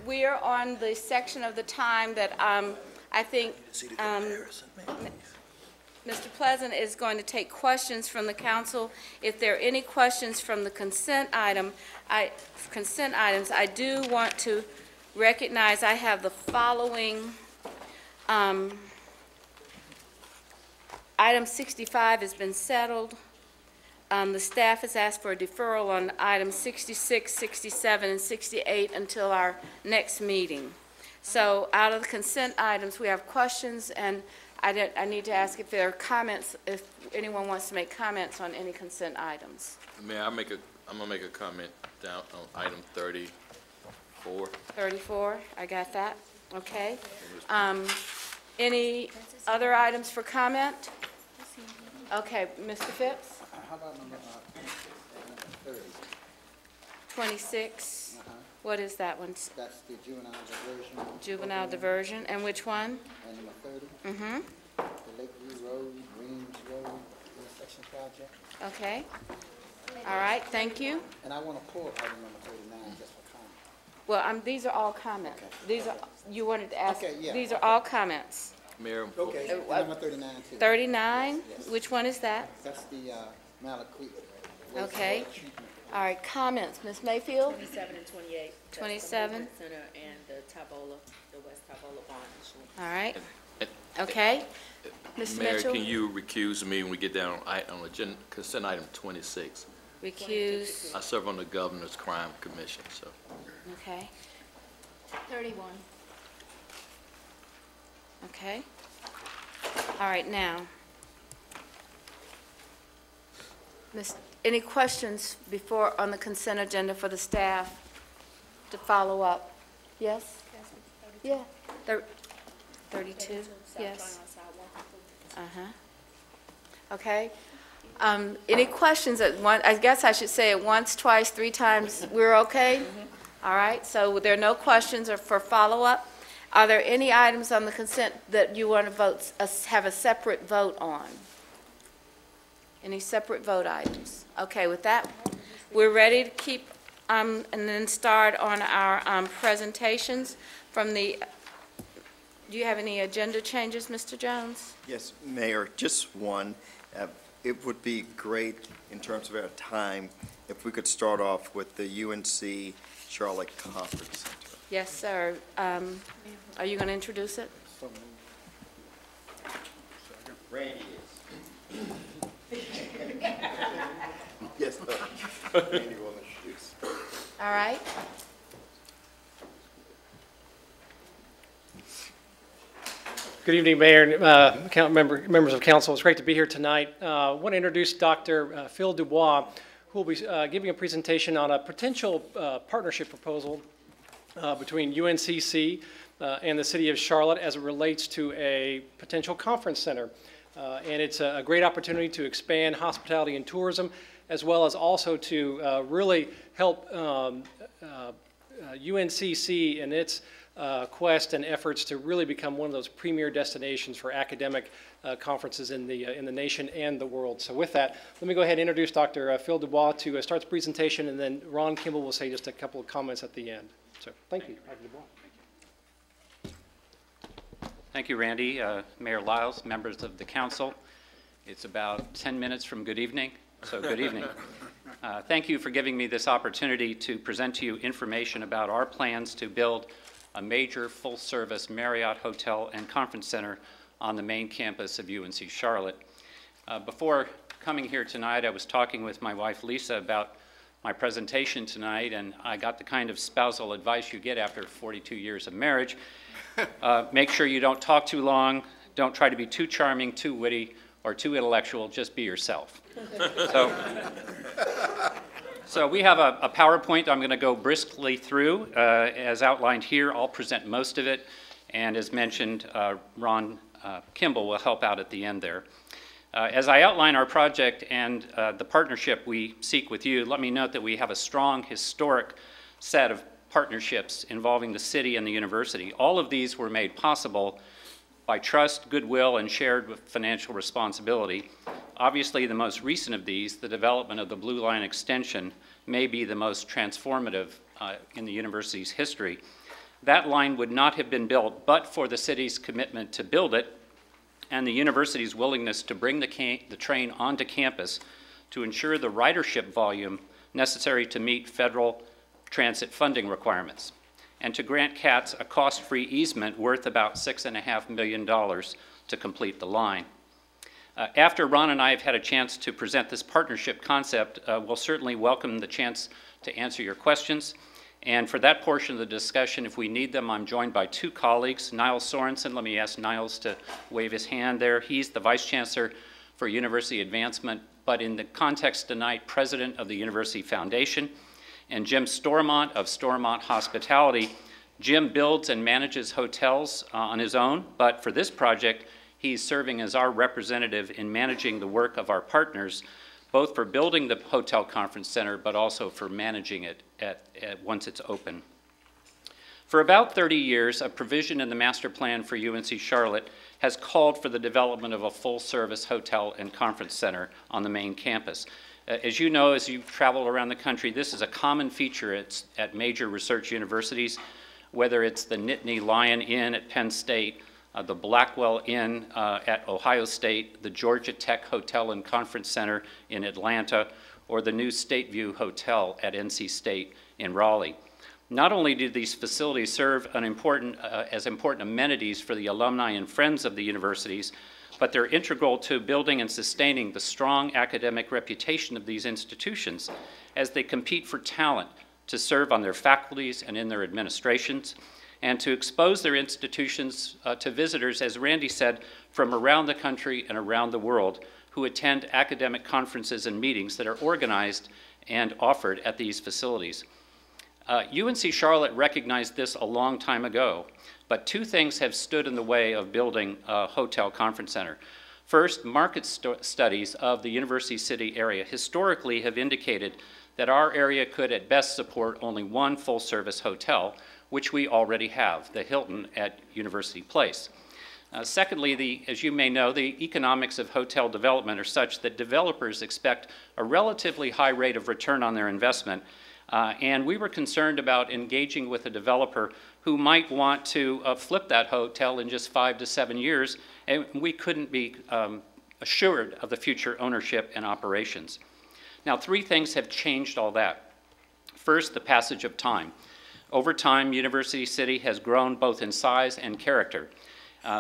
We are on the section of the time that I think Mr. Pleasant is going to take questions from the council. If there are any questions from the consent items, I do want to recognize I have the following. Item 65 has been settled. The staff has asked for a deferral on items 66, 67, and 68 until our next meeting. So out of the consent items, we have questions, and I need to ask if there are comments, if anyone wants to make comments on any consent items. Mayor, I'm gonna make a comment down on item 34. 34, I got that. Okay. Any other items for comment? Okay, Mr. Phipps? How about number 30? 26. What is that one? That's the juvenile diversion. Juvenile diversion. And which one? And number 30? Mm-hmm. The Lakeview Road, Greens Road intersection project. Okay. All right, thank you. And I want to pull item number 39 just for comment. Well, these are all comments. These are, you wanted to ask, Okay, yeah. these are all comments. Mayor, Okay, and number 39 too. 39, Yes. which one is that? That's the Malakweet. Okay. All right, comments, Ms. Mayfield? 27 and 28. That's the 27. Movement Center and the Tabola, the West Tabola bond issue. All right. Okay. Ms. Mayor, Mitchell? can you recuse me when we get down on agenda, consent item 26? Recuse. I serve on the Governor's Crime Commission, so. Okay. 31. Okay. All right, now. Any questions before on the consent agenda for the staff to follow up? Yes? Yeah. 32? Yes. Uh-huh. Okay. Any questions at one? I guess I should say it once, twice, 3 times. We're okay? All right. So there are no questions or for follow-up. Are there any items on the consent that you want to vote, have a separate vote on? Any separate vote items? Okay, with that, we're ready to keep and then start on our presentations from the, do you have any agenda changes, Mr. Jones? Yes, Mayor, just one. It would be great in terms of our time if we could start off with the UNC Charlotte Conference Center. Yes, sir. Are you going to introduce it? Randy is. Yes, sir. Randy will introduce. All right. Good evening, Mayor and members of council. It's great to be here tonight. I want to introduce Dr. Phil Dubois, who will be giving a presentation on a potential partnership proposal between UNCC and the City of Charlotte as it relates to a potential conference center. And it's a great opportunity to expand hospitality and tourism, as well as also to really help UNCC in its quest and efforts to really become one of those premier destinations for academic conferences in the nation and the world. So with that, let me go ahead and introduce Dr. Phil Dubois to start the presentation, and then Ron Kimball will say just a couple of comments at the end. So thank you, Dr. Dubois. Thank you, Randy. Mayor Lyles, members of the council. It's about 10 minutes from good evening, so good evening. Thank you for giving me this opportunity to present to you information about our plans to build a major full-service Marriott Hotel and Conference Center on the main campus of UNC Charlotte. Before coming here tonight, I was talking with my wife, Lisa, about my presentation tonight, and I got the kind of spousal advice you get after 42 years of marriage. Make sure you don't talk too long, don't try to be too charming, too witty, or too intellectual, just be yourself. So we have a PowerPoint I'm going to go briskly through. As outlined here, I'll present most of it, and as mentioned, Ron Kimball will help out at the end there. As I outline our project and the partnership we seek with you, let me note that we have a strong historic set of partnerships involving the city and the university. All of these were made possible by trust, goodwill, and shared financial responsibility. Obviously, the most recent of these, the development of the Blue Line extension, may be the most transformative in the university's history. That line would not have been built but for the city's commitment to build it and the university's willingness to bring the train onto campus to ensure the ridership volume necessary to meet federal transit funding requirements, and to grant CATS a cost-free easement worth about $6.5 million to complete the line. After Ron and I have had a chance to present this partnership concept, we'll certainly welcome the chance to answer your questions. And for that portion of the discussion, if we need them, I'm joined by two colleagues. Niles Sorensen, let me ask Niles to wave his hand there. He's the Vice Chancellor for University Advancement, but in the context tonight, President of the University Foundation. And Jim Stormont of Stormont Hospitality. Jim builds and manages hotels on his own, but for this project, he's serving as our representative in managing the work of our partners, both for building the Hotel Conference Center, but also for managing it once it's open. For about 30 years, a provision in the master plan for UNC Charlotte has called for the development of a full-service hotel and conference center on the main campus. As you know, as you travel around the country, this is a common feature at major research universities, whether it's the Nittany Lion Inn at Penn State, the Blackwell Inn at Ohio State, the Georgia Tech Hotel and Conference Center in Atlanta, or the new State View Hotel at NC State in Raleigh. Not only do these facilities serve as important amenities for the alumni and friends of the universities, but they're integral to building and sustaining the strong academic reputation of these institutions as they compete for talent to serve on their faculties and in their administrations, and to expose their institutions to visitors, as Randy said, from around the country and around the world who attend academic conferences and meetings that are organized and offered at these facilities. UNC Charlotte recognized this a long time ago, but two things have stood in the way of building a hotel conference center. First, market studies of the University City area historically have indicated that our area could at best support only one full-service hotel, which we already have, the Hilton at University Place. Secondly, as you may know, the economics of hotel development are such that developers expect a relatively high rate of return on their investment, and we were concerned about engaging with a developer who might want to flip that hotel in just 5 to 7 years, and we couldn't be assured of the future ownership and operations. Now, three things have changed all that. First, the passage of time. Over time, University City has grown both in size and character,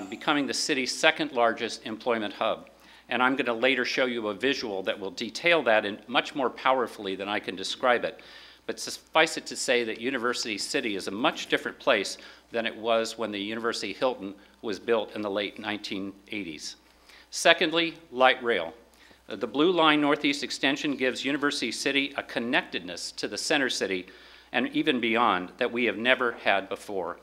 becoming the city's second largest employment hub. And I'm going to later show you a visual that will detail that much more powerfully than I can describe it. But suffice it to say that University City is a much different place than it was when the University Hilton was built in the late 1980s. Secondly, light rail. The Blue Line Northeast Extension gives University City a connectedness to the center city and even beyond that we have never had before.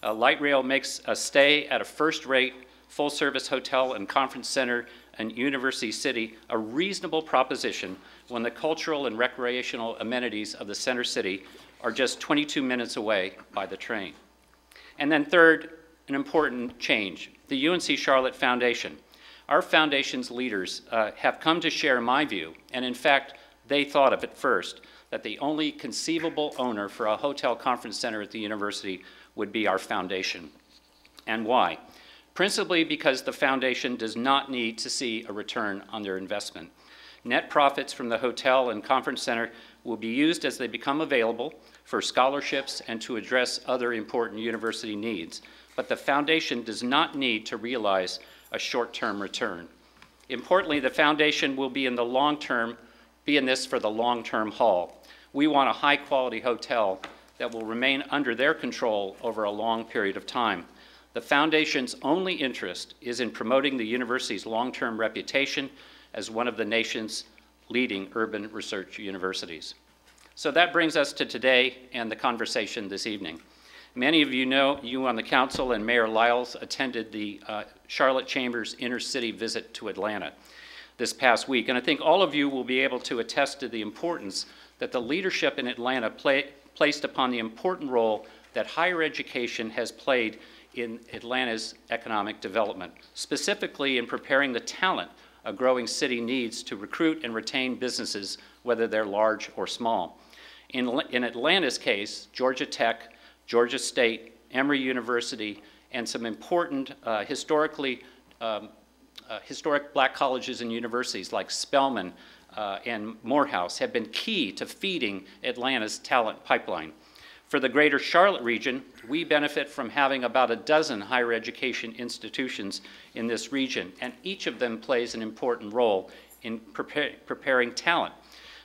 Light rail makes a stay at a first-rate, full-service hotel and conference center in University City a reasonable proposition when the cultural and recreational amenities of the center city are just 22 minutes away by the train. And then third, an important change, the UNC Charlotte Foundation. Our foundation's leaders have come to share my view, and in fact, they thought of it first, that the only conceivable owner for a hotel conference center at the university would be our foundation. And why? Principally because the foundation does not need to see a return on their investment. Net profits from the hotel and conference center will be used as they become available for scholarships and to address other important university needs. But the foundation does not need to realize a short-term return. Importantly, the foundation will be in this for the long-term haul. We want a high-quality hotel that will remain under their control over a long period of time. The foundation's only interest is in promoting the university's long-term reputation as one of the nation's leading urban research universities. So that brings us to today and the conversation this evening. Many of you know, you on the council and Mayor Liles attended the Charlotte Chamber's inter-city visit to Atlanta this past week, and I think all of you will be able to attest to the importance that the leadership in Atlanta placed upon the important role that higher education has played in Atlanta's economic development, specifically in preparing the talent a growing city needs to recruit and retain businesses, whether they're large or small. In Atlanta's case, Georgia Tech, Georgia State, Emory University, and some important historic black colleges and universities like Spelman and Morehouse have been key to feeding Atlanta's talent pipeline. For the greater Charlotte region, we benefit from having about a dozen higher education institutions in this region, and each of them plays an important role in preparing talent.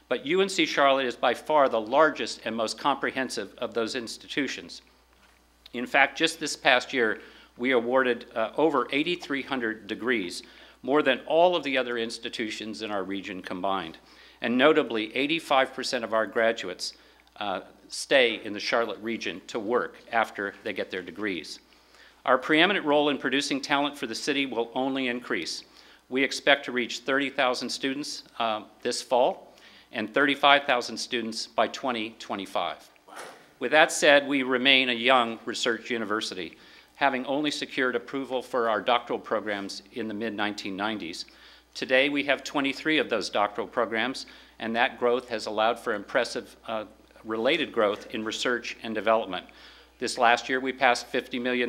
But UNC Charlotte is by far the largest and most comprehensive of those institutions. In fact, just this past year, we awarded over 8,300 degrees, more than all of the other institutions in our region combined. And notably, 85% of our graduates stay in the Charlotte region to work after they get their degrees. Our preeminent role in producing talent for the city will only increase. We expect to reach 30,000 students this fall and 35,000 students by 2025. With that said, we remain a young research university, having only secured approval for our doctoral programs in the mid-1990s. Today, we have 23 of those doctoral programs, and that growth has allowed for impressive related growth in research and development. This last year, we passed $50 million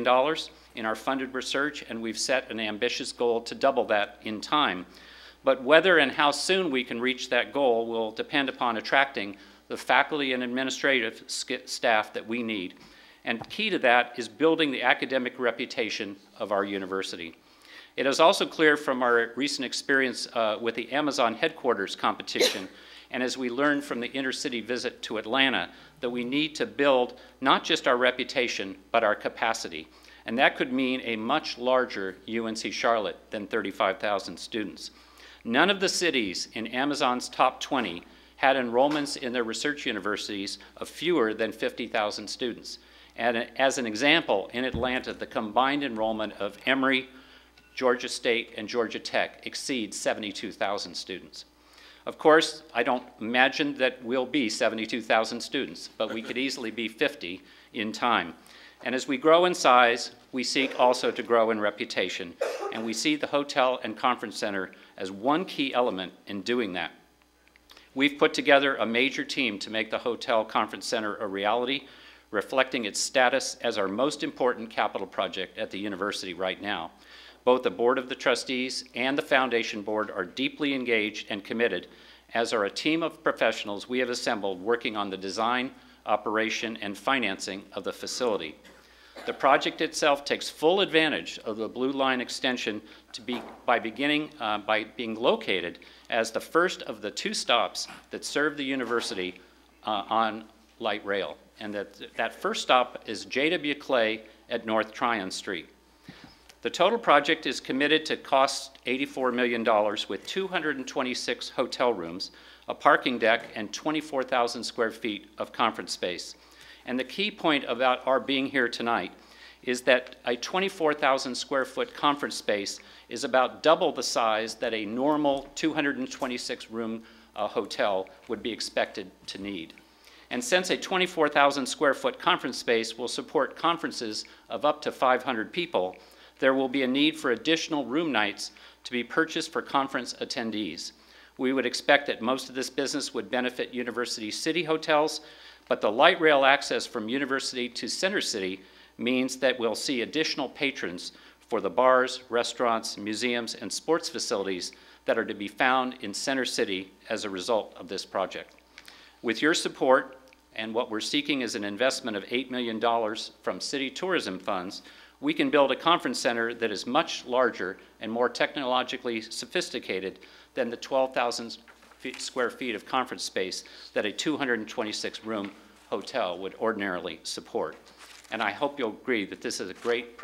in our funded research, and we've set an ambitious goal to double that in time. But whether and how soon we can reach that goal will depend upon attracting the faculty and administrative staff that we need. And key to that is building the academic reputation of our university. It is also clear from our recent experience with the Amazon headquarters competition, and as we learned from the intercity visit to Atlanta, that we need to build not just our reputation, but our capacity. And that could mean a much larger UNC Charlotte than 35,000 students. None of the cities in Amazon's top 20 had enrollments in their research universities of fewer than 50,000 students. And as an example, in Atlanta, the combined enrollment of Emory, Georgia State, and Georgia Tech exceeds 72,000 students. Of course, I don't imagine that we'll be 72,000 students, but we could easily be 50 in time. And as we grow in size, we seek also to grow in reputation, and we see the hotel and conference center as one key element in doing that. We've put together a major team to make the hotel conference center a reality, reflecting its status as our most important capital project at the university right now. Both the Board of the Trustees and the Foundation Board are deeply engaged and committed, as are a team of professionals we have assembled working on the design, operation, and financing of the facility. The project itself takes full advantage of the Blue Line extension by being located as the first of the two stops that serve the university on light rail. And that first stop is J.W. Clay at North Tryon Street. The total project is committed to cost $84 million with 226 hotel rooms, a parking deck, and 24,000 square feet of conference space. And the key point about our being here tonight is that a 24,000 square foot conference space is about double the size that a normal 226 room hotel would be expected to need. And since a 24,000 square foot conference space will support conferences of up to 500 people, there will be a need for additional room nights to be purchased for conference attendees. We would expect that most of this business would benefit University City hotels, but the light rail access from University to Center City means that we'll see additional patrons for the bars, restaurants, museums, and sports facilities that are to be found in Center City as a result of this project. With your support, and what we're seeking is an investment of $8 million from city tourism funds, we can build a conference center that is much larger and more technologically sophisticated than the 12,000 square feet of conference space that a 226 room hotel would ordinarily support. And I hope you'll agree that this is a great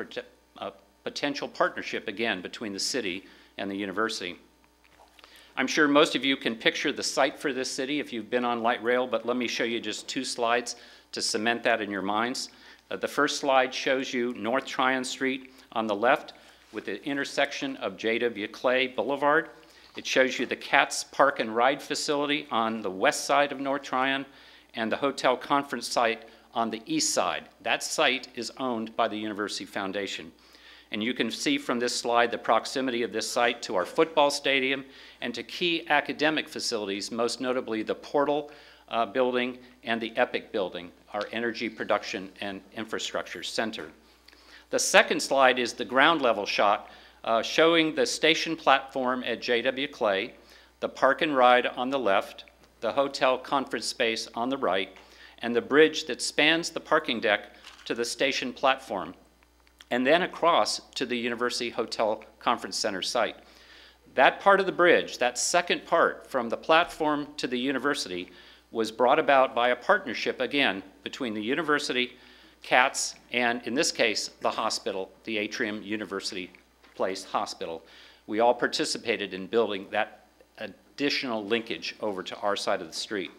potential partnership, again, between the city and the university. I'm sure most of you can picture the site for this city if you've been on light rail, but let me show you just two slides to cement that in your minds. The first slide shows you North Tryon Street on the left with the intersection of J.W. Clay Boulevard. It shows you the Katz Park and Ride facility on the west side of North Tryon and the hotel conference site on the east side. That site is owned by the University Foundation. And you can see from this slide the proximity of this site to our football stadium and to key academic facilities, most notably the Portal building and the EPIC building, our Energy Production and Infrastructure Center. The second slide is the ground level shot showing the station platform at J.W. Clay, the park and ride on the left, the hotel conference space on the right, and the bridge that spans the parking deck to the station platform, and then across to the University Hotel Conference Center site. That part of the bridge, that second part from the platform to the university, was brought about by a partnership, again, between the university, CATS, and in this case, the hospital, the Atrium University Place Hospital. We all participated in building that additional linkage over to our side of the street.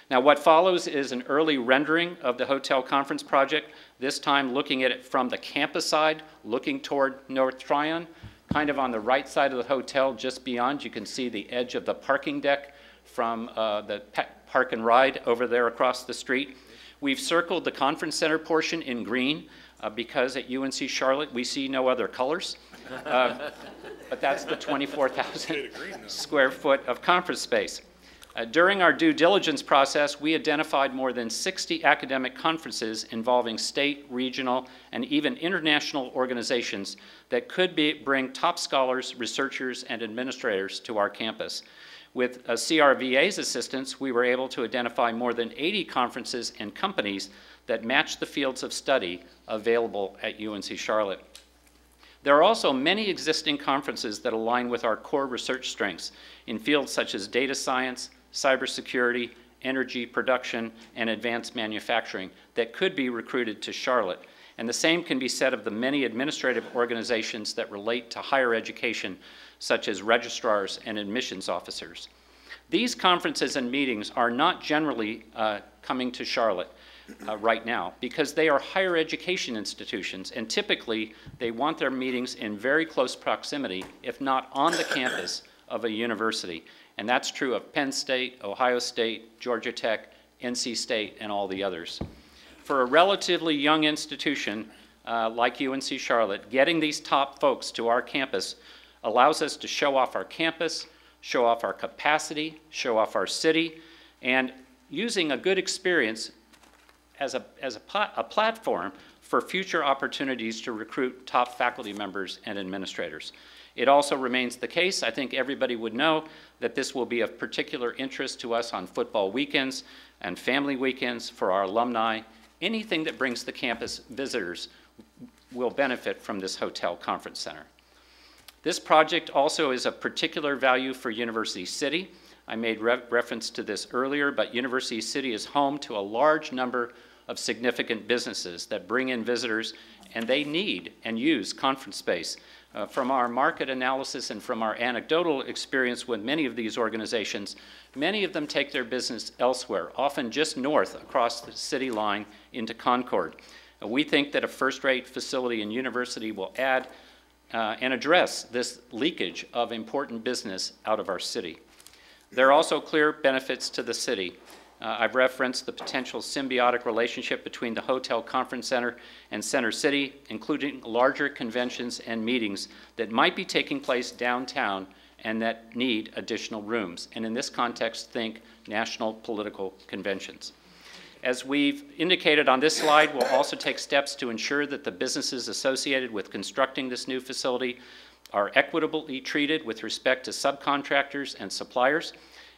Now, what follows is an early rendering of the hotel conference project, this time looking at it from the campus side, looking toward North Tryon. Kind of on the right side of the hotel, just beyond, you can see the edge of the parking deck from the park and ride over there across the street. We've circled the conference center portion in green because at UNC Charlotte we see no other colors. But that's the 24,000 square foot of conference space. During our due diligence process, we identified more than 60 academic conferences involving state, regional, and even international organizations that could bring top scholars, researchers, and administrators to our campus. With CRVA's assistance, we were able to identify more than 80 conferences and companies that match the fields of study available at UNC Charlotte. There are also many existing conferences that align with our core research strengths in fields such as data science, cybersecurity, energy production, and advanced manufacturing that could be recruited to Charlotte. And the same can be said of the many administrative organizations that relate to higher education, such as registrars and admissions officers. These conferences and meetings are not generally coming to Charlotte right now because they are higher education institutions, and typically they want their meetings in very close proximity, if not on the campus of a university. And that's true of Penn State, Ohio State, Georgia Tech, NC State, and all the others. For a relatively young institution like UNC Charlotte, getting these top folks to our campus allows us to show off our campus, show off our capacity, show off our city, and using a good experience as a platform for future opportunities to recruit top faculty members and administrators. It also remains the case, I think everybody would know, that this will be of particular interest to us on football weekends and family weekends for our alumni. Anything that brings the campus visitors will benefit from this hotel conference center. This project also is of particular value for University City. I made reference to this earlier, but University City is home to a large number of significant businesses that bring in visitors, and they need and use conference space. From our market analysis and from our anecdotal experience with many of these organizations, many of them take their business elsewhere, often just north across the city line into Concord. We think that a first-rate facility and university will add and address this leakage of important business out of our city. There are also clear benefits to the city. I've referenced the potential symbiotic relationship between the Hotel Conference Center and Center City, including larger conventions and meetings that might be taking place downtown and that need additional rooms. And in this context, think national political conventions. As we've indicated on this slide, we'll also take steps to ensure that the businesses associated with constructing this new facility are equitably treated with respect to subcontractors and suppliers,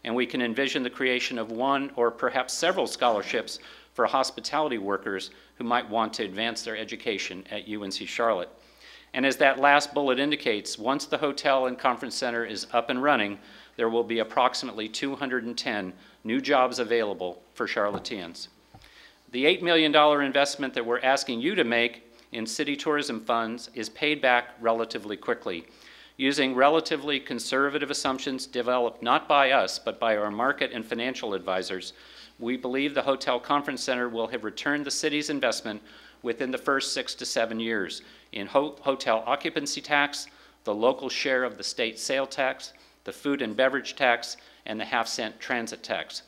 and we can envision the creation of one or perhaps several scholarships for hospitality workers who might want to advance their education at UNC Charlotte. And as that last bullet indicates, once the hotel and conference center is up and running, there will be approximately 210 new jobs available for Charlotteans. The $8 million investment that we're asking you to make in city tourism funds is paid back relatively quickly. Using relatively conservative assumptions developed not by us, but by our market and financial advisors, we believe the Hotel Conference Center will have returned the city's investment within the first 6 to 7 years in hotel occupancy tax, the local share of the state sale tax, the food and beverage tax, and the half-cent transit tax.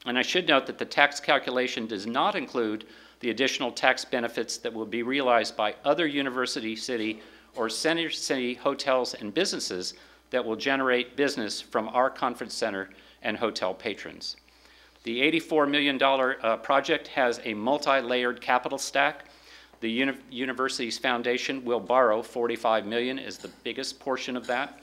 And I should note that the tax calculation does not include the additional tax benefits that will be realized by other University City or Center City hotels and businesses that will generate business from our conference center and hotel patrons. The $84 million project has a multi-layered capital stack. The university's foundation will borrow $45 million as the biggest portion of that.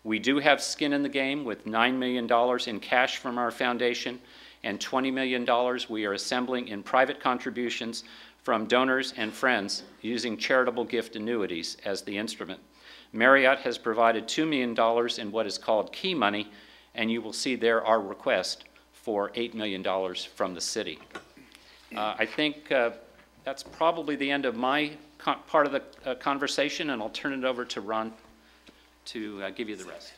We do have skin in the game with $9 million in cash from our foundation and $20 million we are assembling in private contributions from donors and friends using charitable gift annuities as the instrument. Marriott has provided $2 million in what is called key money, and you will see there our request for $8 million from the city. I think that's probably the end of my part of the conversation, and I'll turn it over to Ron to give you the rest.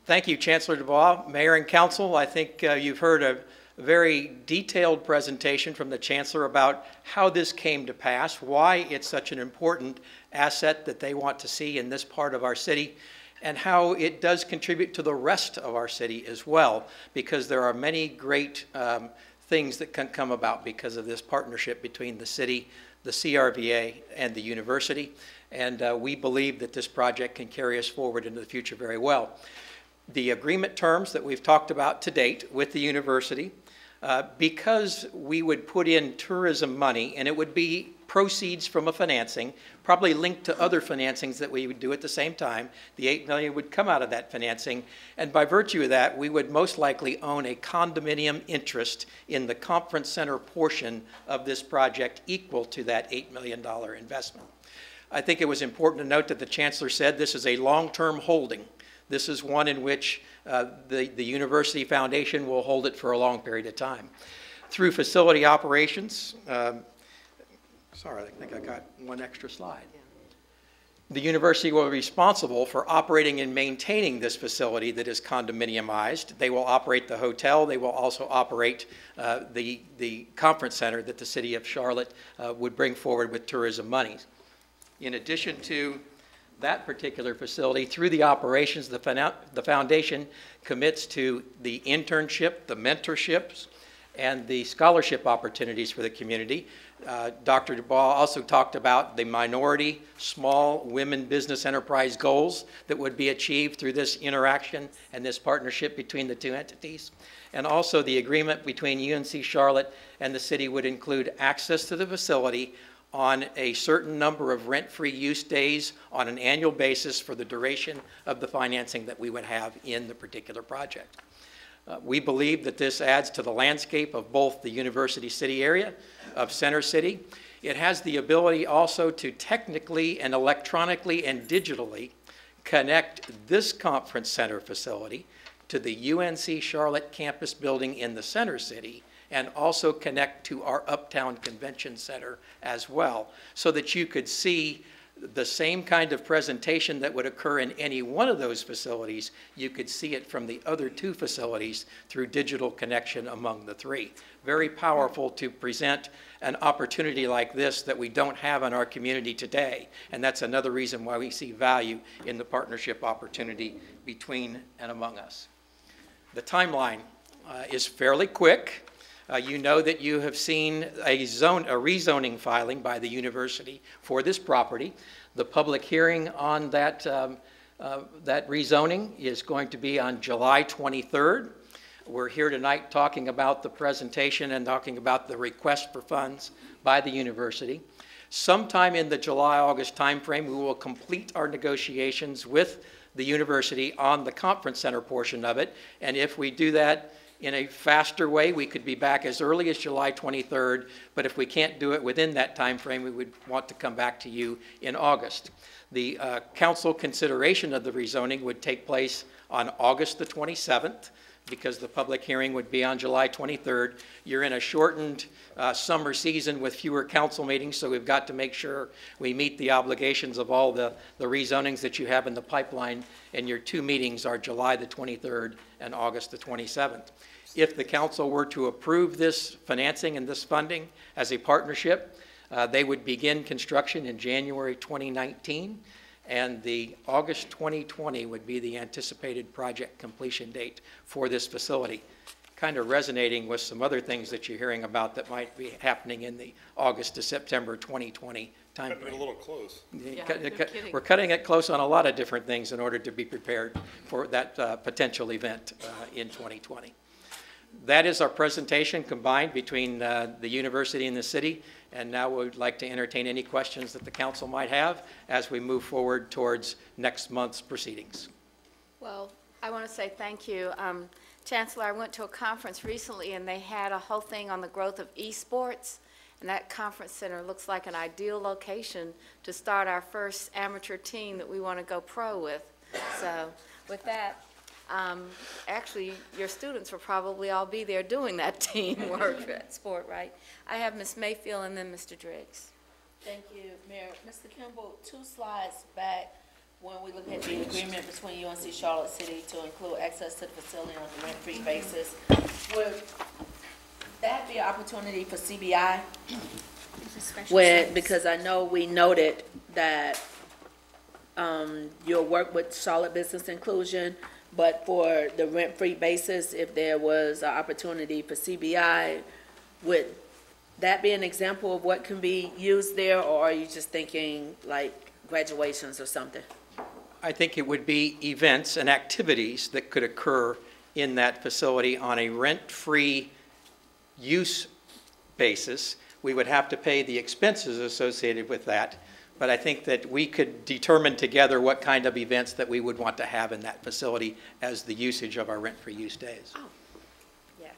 Thank you, Chancellor Dubois. Mayor and Council, I think you've heard a very detailed presentation from the Chancellor about how this came to pass, why it's such an important asset that they want to see in this part of our city, and how it does contribute to the rest of our city as well, because there are many great things that can come about because of this partnership between the city, the CRVA, and the university. And we believe that this project can carry us forward into the future very well. The agreement terms that we've talked about to date with the university, because we would put in tourism money, and it would be proceeds from a financing, probably linked to other financings that we would do at the same time. The $8 million would come out of that financing, and by virtue of that, we would most likely own a condominium interest in the conference center portion of this project equal to that $8 million investment. I think it was important to note that the Chancellor said this is a long-term holding. This is one in which the University Foundation will hold it for a long period of time. Through facility operations, sorry, I think I got one extra slide. The university will be responsible for operating and maintaining this facility that is condominiumized. They will operate the hotel. They will also operate the conference center that the city of Charlotte would bring forward with tourism monies. In addition to that particular facility, through the operations, the foundation commits to the internship, the mentorships, and the scholarship opportunities for the community. Dr. Dubois also talked about the minority, small women business enterprise goals that would be achieved through this interaction and this partnership between the two entities. And also the agreement between UNC Charlotte and the city would include access to the facility on a certain number of rent-free use days on an annual basis for the duration of the financing that we would have in the particular project. We believe that this adds to the landscape of both the University City area of Center City. It has the ability also to technically and electronically and digitally connect this conference center facility to the UNC Charlotte campus building in the Center City, and also connect to our Uptown Convention Center as well, so that you could see the same kind of presentation that would occur in any one of those facilities. You could see it from the other two facilities through digital connection among the three. Very powerful to present an opportunity like this that we don't have in our community today, and that's another reason why we see value in the partnership opportunity between and among us. The timeline is fairly quick. You know that you have seen a rezoning filing by the university for this property. The public hearing on that rezoning is going to be on July 23rd. We're here tonight talking about the presentation and talking about the request for funds by the university. Sometime in the July-August timeframe, we will complete our negotiations with the university on the conference center portion of it, and if we do that in a faster way, we could be back as early as July 23rd, but if we can't do it within that time frame, we would want to come back to you in August. The council consideration of the rezoning would take place on August the 27th, because the public hearing would be on July 23rd. You're in a shortened summer season with fewer council meetings, so we've got to make sure we meet the obligations of all the rezonings that you have in the pipeline, and your two meetings are July the 23rd and August the 27th. If the council were to approve this financing and this funding as a partnership, they would begin construction in January 2019, and the August 2020 would be the anticipated project completion date for this facility. Kind of resonating with some other things that you're hearing about that might be happening in the August to September 2020 Might be a timeframe. little close. Yeah, no kidding. We're cutting it close on a lot of different things in order to be prepared for that potential event in 2020. That is our presentation combined between the university and the city, and now we'd like to entertain any questions that the council might have as we move forward towards next month's proceedings. Well, I want to say thank you. Chancellor, I went to a conference recently, and they had a whole thing on the growth of esports, and that conference center looks like an ideal location to start our first amateur team that we want to go pro with. So with that, actually, your students will probably all be there doing that teamwork at sport, right? I have Ms. Mayfield and then Mr. Driggs. Thank you, Mayor. Mr. Kimball, 2 slides back, when we look at the agreement between UNC Charlotte City to include access to the facility on a rent-free basis, would that be an opportunity for CBI? Because I know we noted that you'll work with Charlotte Business Inclusion, but for the rent-free basis, if there was an opportunity for CBI, would that be an example of what can be used there, or are you just thinking like graduations or something? I think it would be events and activities that could occur in that facility on a rent-free use basis. We would have to pay the expenses associated with that, but I think that we could determine together what kind of events that we would want to have in that facility as the usage of our rent-free use days. Oh, yeah.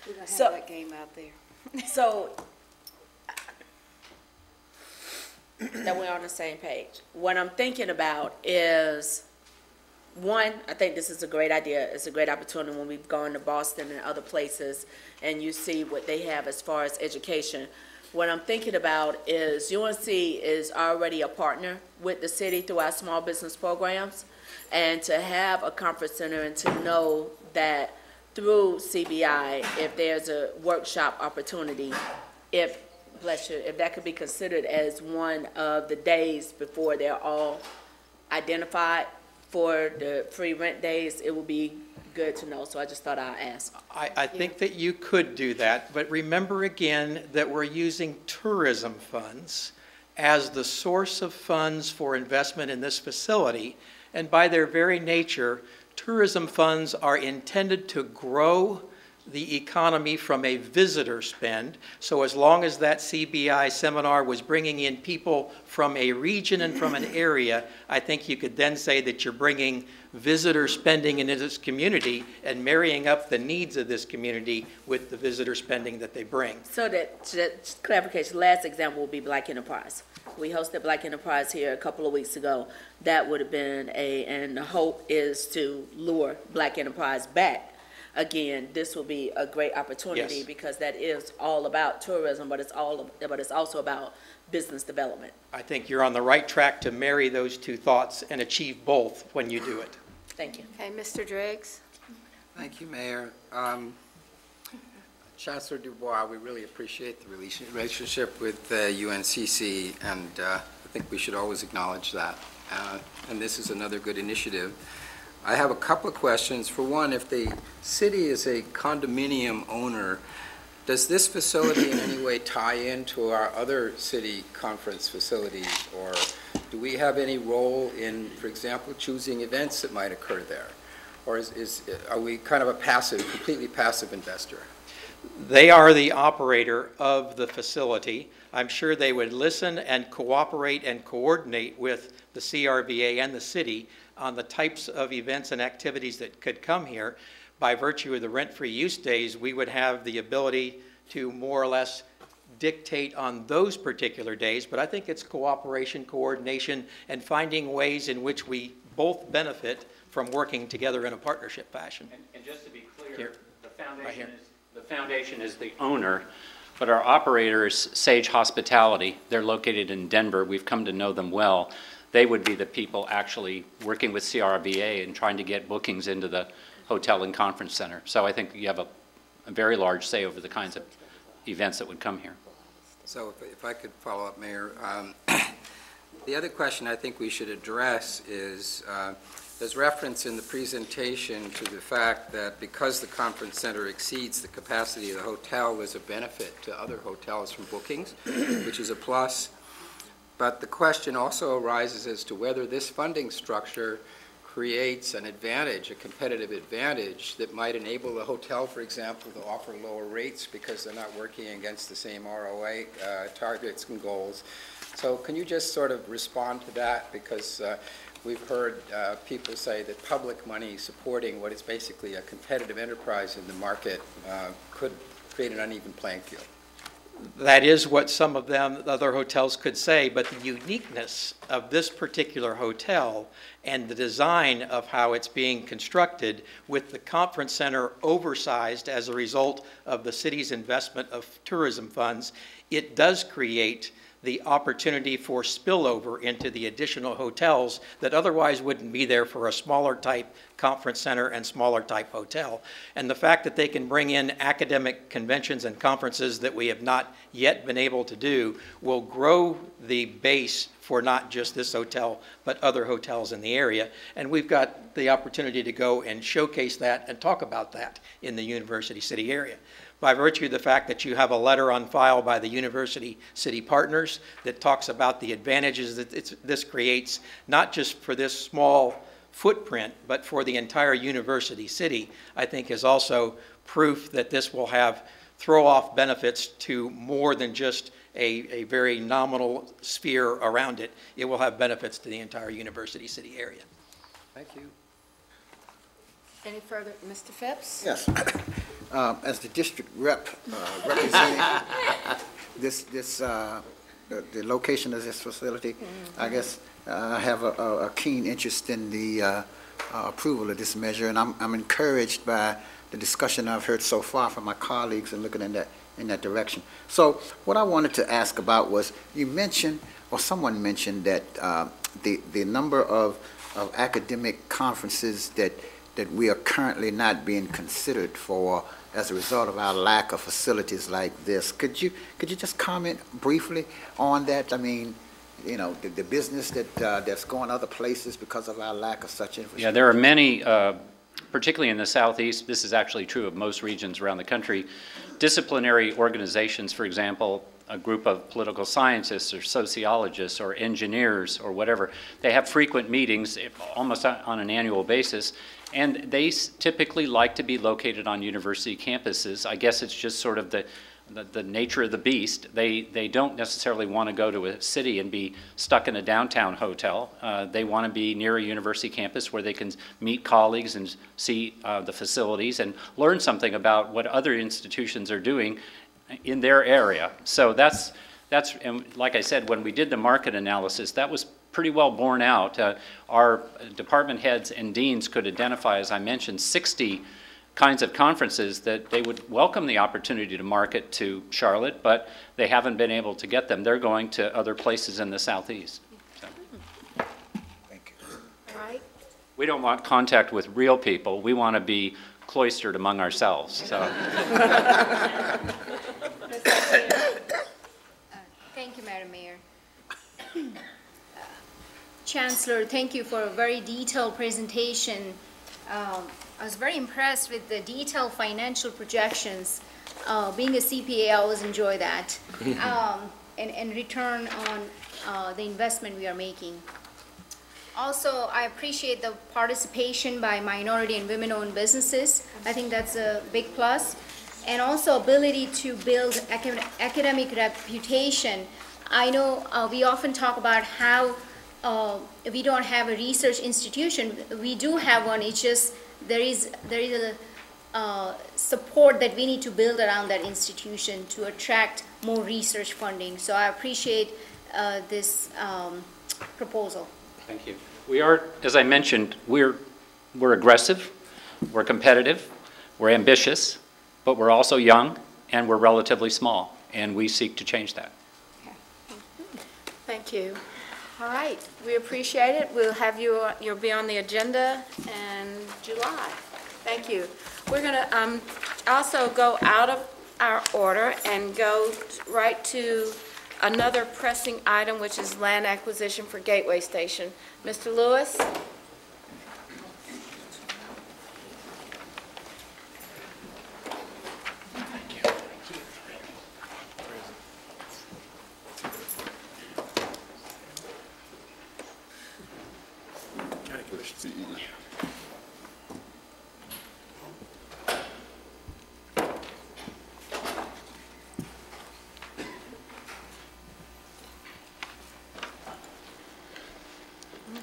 We're going to So- have that game out there. So, that we're on the same page. What I'm thinking about is, one, I think this is a great idea. It's a great opportunity when we've gone to Boston and other places, and you see what they have as far as education. What I'm thinking about is UNC is already a partner with the city through our small business programs, and to have a conference center and to know that through CBI, if there's a workshop opportunity, if that could be considered as one of the days before they're all identified for the free rent days, it would be good to know. So I just thought I'd ask. I think that you could do that, but remember again that we're using tourism funds as the source of funds for investment in this facility, and by their very nature, tourism funds are intended to grow the economy from a visitor spend. So as long as that CBI seminar was bringing in people from a region and from an area, I think you could then say that you're bringing visitor spending into this community and marrying up the needs of this community with the visitor spending that they bring. So that, just clarification, last example would be Black Enterprise. We hosted Black Enterprise here a couple of weeks ago. That would have been and the hope is to lure Black Enterprise back. Again, this will be a great opportunity Yes. because that is all about tourism, but it's also about business development. I think you're on the right track to marry those two thoughts and achieve both when you do it. Thank you. Okay, Mr. Driggs? Thank you, Mayor. Chancellor Dubois, we really appreciate the relationship with UNCC, and I think we should always acknowledge that. And this is another good initiative. I have a couple of questions. For one, if the city is a condominium owner, does this facility in any way tie into our other city conference facilities? Or do we have any role in, for example, choosing events that might occur there? Or are we kind of a passive, completely passive investor? They are the operator of the facility. I'm sure they would listen and cooperate and coordinate with the CRVA and the city on the types of events and activities that could come here. By virtue of the rent-free use days, we would have the ability to more or less dictate on those particular days, but I think it's cooperation, coordination, and finding ways in which we both benefit from working together in a partnership fashion. And just to be clear, Here. the foundation is the owner, but our operator is Sage Hospitality. They're located in Denver. We've come to know them well. They would be the people actually working with CRVA and trying to get bookings into the hotel and conference center. So I think you have a very large say over the kinds of events that would come here. So if I could follow up, Mayor, The other question I think we should address is, there's reference in the presentation to the fact that because the conference center exceeds the capacity of the hotel, there's a benefit to other hotels from bookings, which is a plus. But the question also arises as to whether this funding structure creates an advantage, a competitive advantage that might enable the hotel, for example, to offer lower rates because they're not working against the same ROA targets and goals. So can you just sort of respond to that? Because we've heard people say that public money supporting what is basically a competitive enterprise in the market could create an uneven playing field. That is what some of them, other hotels could say, but the uniqueness of this particular hotel and the design of how it's being constructed with the conference center oversized as a result of the city's investment of tourism funds, it does create the opportunity for spillover into the additional hotels that otherwise wouldn't be there for a smaller type conference center and smaller type hotel. And the fact that they can bring in academic conventions and conferences that we have not yet been able to do will grow the base for not just this hotel, but other hotels in the area. And we've got the opportunity to go and showcase that and talk about that in the University City area. By virtue of the fact that you have a letter on file by the University City Partners that talks about the advantages that this creates, not just for this small footprint, but for the entire University City, I think is also proof that this will have throw-off benefits to more than just a very nominal sphere around it. It will have benefits to the entire University City area. Thank you. Any further, Mr. Phipps? Yes. As the district rep representing the location of this facility, I guess I have a keen interest in the approval of this measure, and I'm encouraged by the discussion I've heard so far from my colleagues and looking in that direction. So what I wanted to ask about was, you mentioned, or someone mentioned, that the number of academic conferences that we are currently not being considered for as a result of our lack of facilities like this. Could you just comment briefly on that? I mean, you know, the business that's going other places because of our lack of such infrastructure. Yeah, there are many, particularly in the Southeast, this is actually true of most regions around the country, disciplinary organizations, for example, a group of political scientists or sociologists or engineers or whatever, they have frequent meetings almost on an annual basis, and they typically like to be located on university campuses. I guess it's just sort of the nature of the beast. They don't necessarily want to go to a city and be stuck in a downtown hotel. They want to be near a university campus where they can meet colleagues and see the facilities and learn something about what other institutions are doing in their area. So that's and like I said, when we did the market analysis, that was pretty well borne out. Our department heads and deans could identify, as I mentioned, 60 kinds of conferences that they would welcome the opportunity to market to Charlotte, but they haven't been able to get them. They're going to other places in the Southeast. So. Thank you. All right. We don't want contact with real people. We want to be cloistered among ourselves. So. Thank you, Madam Mayor. Chancellor, thank you for a very detailed presentation. I was very impressed with the detailed financial projections. Being a CPA, I always enjoy that. And return on the investment we are making. Also, I appreciate the participation by minority and women-owned businesses. I think that's a big plus. And also ability to build academic reputation. I know we often talk about how we don't have a research institution. We do have one. It's just there is a support that we need to build around that institution to attract more research funding. So I appreciate this proposal. Thank you. We are, as I mentioned, we're aggressive, we're competitive, we're ambitious, but we're also young and we're relatively small, and we seek to change that. Thank you. All right, we appreciate it. We'll have you'll be on the agenda in July. Thank you. We're going to also go out of our order and go right to another pressing item, which is land acquisition for Gateway Station. Mr. Lewis?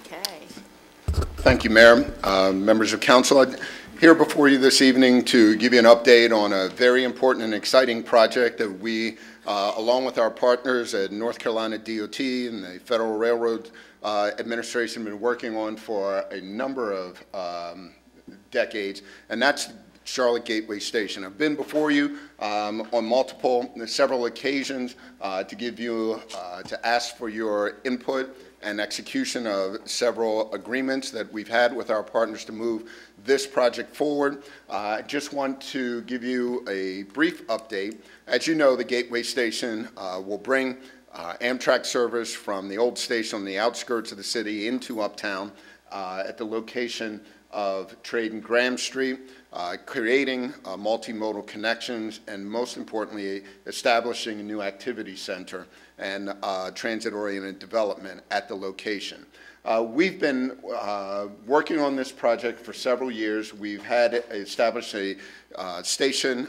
Okay. Thank you, Mayor. Members of council, I'm here before you this evening to give you an update on a very important and exciting project that we, along with our partners at North Carolina DOT and the Federal Railroad Administration, have been working on for a number of decades, and that's Charlotte Gateway Station. I've been before you on several occasions to give you, to ask for your input and execution of several agreements that we've had with our partners to move this project forward. I just want to give you a brief update. As you know, the Gateway Station will bring Amtrak service from the old station on the outskirts of the city into Uptown at the location of Trade and Graham Street, creating multimodal connections, and most importantly, establishing a new activity center and transit-oriented development at the location. We've been working on this project for several years. We've had established a station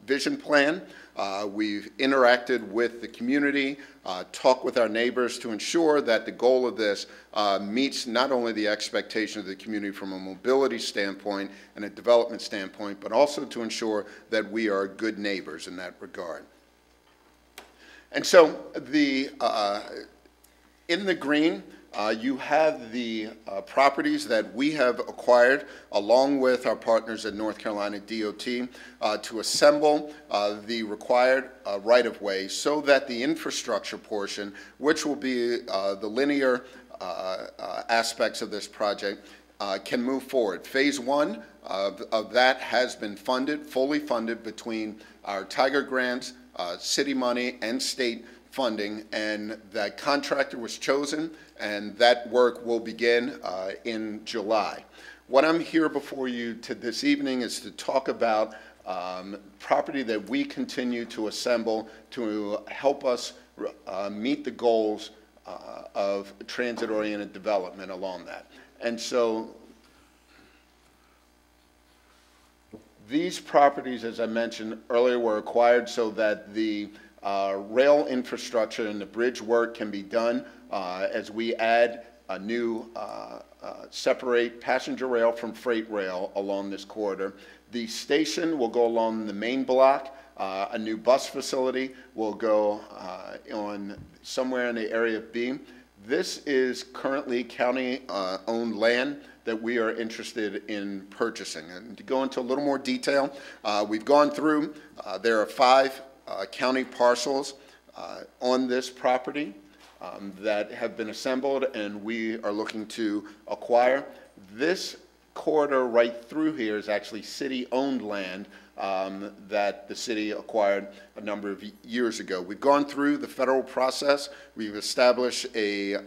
vision plan. We've interacted with the community, talked with our neighbors to ensure that the goal of this meets not only the expectation of the community from a mobility standpoint and a development standpoint, but also to ensure that we are good neighbors in that regard. And so in the green, you have the properties that we have acquired along with our partners at North Carolina DOT to assemble the required right-of-way so that the infrastructure portion, which will be the linear aspects of this project, can move forward. Phase one of that has been funded, fully funded between our Tiger grants, city money, and state funding, and that contractor was chosen, and that work will begin in July. What I'm here before you this evening is to talk about property that we continue to assemble to help us meet the goals of transit-oriented development along that. And so these properties, as I mentioned earlier, were acquired so that the rail infrastructure and the bridge work can be done as we add a new separate passenger rail from freight rail along this corridor. The station will go along the main block. A new bus facility will go on somewhere in the area of B. This is currently county-owned land that we are interested in purchasing. And to go into a little more detail, we've gone through, there are 5 county parcels on this property that have been assembled and we are looking to acquire. This corridor right through here is actually city-owned land that the city acquired a number of years ago. We've gone through the federal process. We've established a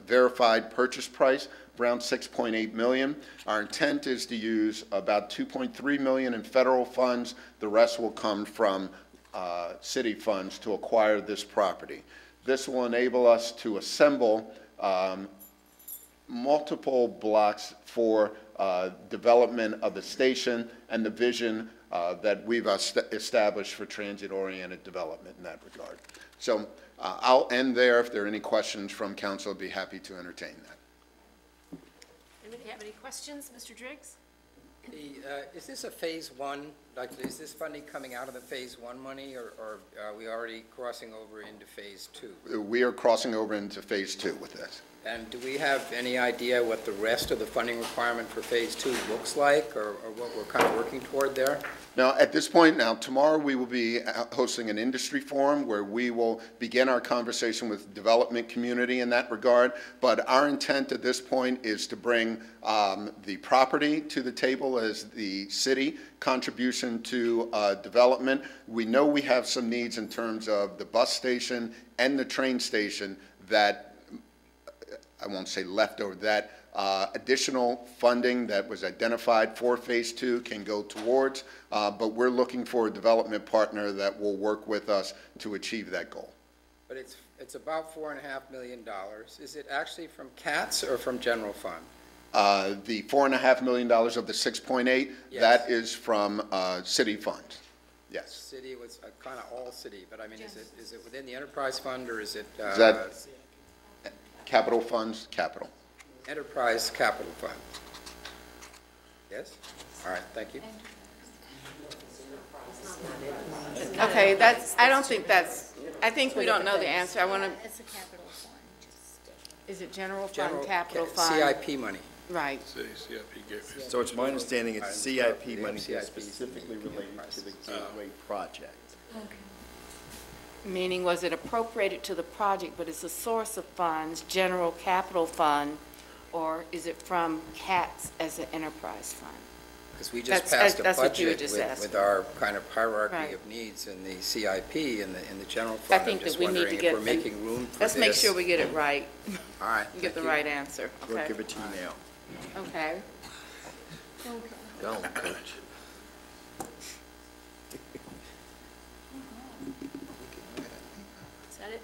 verified purchase price, around $6.8 million. Our intent is to use about $2.3 million in federal funds. The rest will come from city funds to acquire this property. This will enable us to assemble multiple blocks for development of the station and the vision that we've established for transit-oriented development in that regard. So I'll end there. If there are any questions from council, I'd be happy to entertain that. Anybody have any questions? Mr. Driggs? Is this a phase one? Like, is this funding coming out of the phase one money, or are we already crossing over into phase two? We are crossing over into phase 2 with this. And do we have any idea what the rest of the funding requirement for phase 2 looks like, or what we're kind of working toward there? Now, at this point, tomorrow we will be hosting an industry forum where we will begin our conversation with the development community in that regard. But our intent at this point is to bring the property to the table as the city contribution to development. We know we have some needs in terms of the bus station and the train station that, I won't say leftover, that additional funding that was identified for Phase 2 can go towards, but we're looking for a development partner that will work with us to achieve that goal. But it's about $4.5 million. Is it actually from CATS or from general fund? The $4.5 million of the 6.8, Yes. that is from city funds. Yes. City was kind of all city, but I mean, is it within the enterprise fund or is it? Is that capital funds? Capital. Enterprise capital fund. Yes? All right, thank you. Okay, I don't think I think we don't know the answer. I want to, It's a capital fund. is it general General fund, capital fund? CIP money. Right. So it's my understanding it's CIP The money CIP that's specifically related to the Gateway project. Meaning, was it appropriated to the project, but it's a source of funds, general capital fund, or is it from CATS as an enterprise fund? Because we just That's- passed a that's what you were budget just asking. with our kind of hierarchy Right. of needs in the CIP and in the general I fund. think I'm just that we need to wondering if get, we're making room for this. let's make sure we get it right, All right. get the thank you. right answer, We'll okay? give it to you now. Okay. Go on, Coach. Is that it?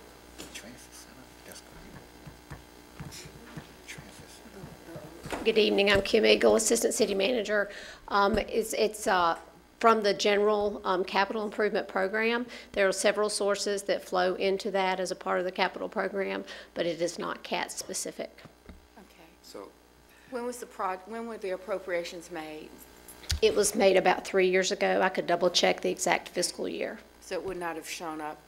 Good evening, I'm Kim Eagle, Assistant City Manager. It's from the General Capital Improvement Program. There are several sources that flow into that as a part of the capital program, but it is not CAT specific. Okay. So, When were the appropriations made? It was made about 3 years ago. I could double check the exact fiscal year. So it would not have shown up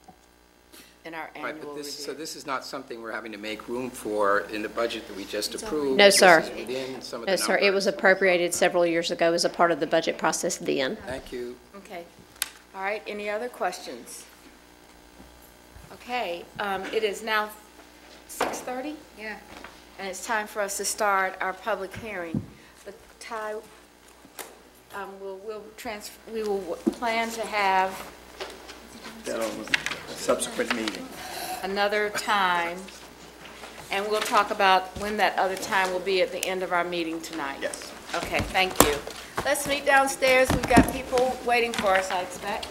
in our right, annual but so review? this is not something we're having to make room for in the budget that we just approved? No, sir. This is within some of the No, sir, it was numbers. appropriated several years ago as a part of the budget process then. Thank you. Okay. All right, any other questions? Okay, it is now 6:30, Yeah. and it's time for us to start our public hearing. But Ty, we will plan to have That on a subsequent meeting. another time, and we'll talk about when that other time will be at the end of our meeting tonight. Yes. Okay, thank you. Let's meet downstairs. We've got people waiting for us, I expect.